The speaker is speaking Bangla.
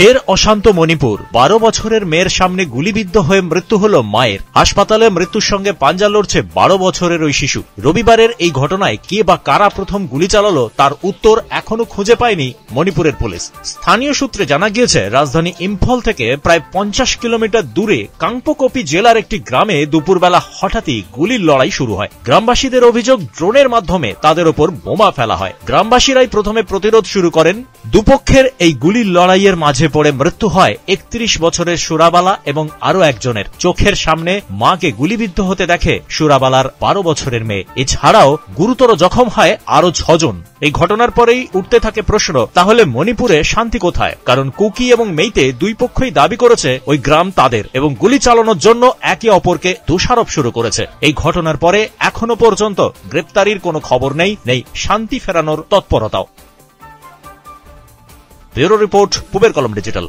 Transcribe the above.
ফের অশান্ত মণিপুর। 12 বছরের মেয়ের সামনে গুলিবিদ্ধ হয়ে মৃত্যু হল মায়ের। হাসপাতালে মৃত্যুর সঙ্গে পাঞ্জা লড়ছে 12 বছরের ওই শিশু। রবিবারের এই ঘটনায় কে বা কারা প্রথম গুলি চালালো তার উত্তর এখনো খুঁজে পায়নি মণিপুরের পুলিশ। স্থানীয় সূত্রে জানা গিয়েছে, রাজধানী ইম্ফল থেকে প্রায় 50 কিলোমিটার দূরে কাংপোকপি জেলার একটি গ্রামে দুপুরবেলা হঠাৎই গুলির লড়াই শুরু হয়। গ্রামবাসীদের অভিযোগ, ড্রোনের মাধ্যমে তাদের ওপর বোমা ফেলা হয়। গ্রামবাসীরাই প্রথমে প্রতিরোধ শুরু করেন। দুপক্ষের এই গুলির লড়াইয়ের মাঝে পড়ে মৃত্যু হয় 31 বছরের সুরাবালা এবং আরো একজনের। চোখের সামনে মাকে গুলিবিদ্ধ হতে দেখে সুরাবালার 12 বছরের মেয়ে। এছাড়াও গুরুতর জখম হয় আরো 6 জন। এই ঘটনার পরেই উঠতে থাকে প্রশ্ন, তাহলে মণিপুরে শান্তি কোথায়? কারণ কুকি এবং মেইতে দুই পক্ষই দাবি করেছে ওই গ্রাম তাদের এবং গুলি চালানোর জন্য একে অপরকে দোষারোপ শুরু করেছে। এই ঘটনার পরে এখনো পর্যন্ত গ্রেপ্তারির কোনো খবর নেই শান্তি ফেরানোর তৎপরতাও। ব্যুরো রিপোর্ট, পূবের কলম ডিজিটাল।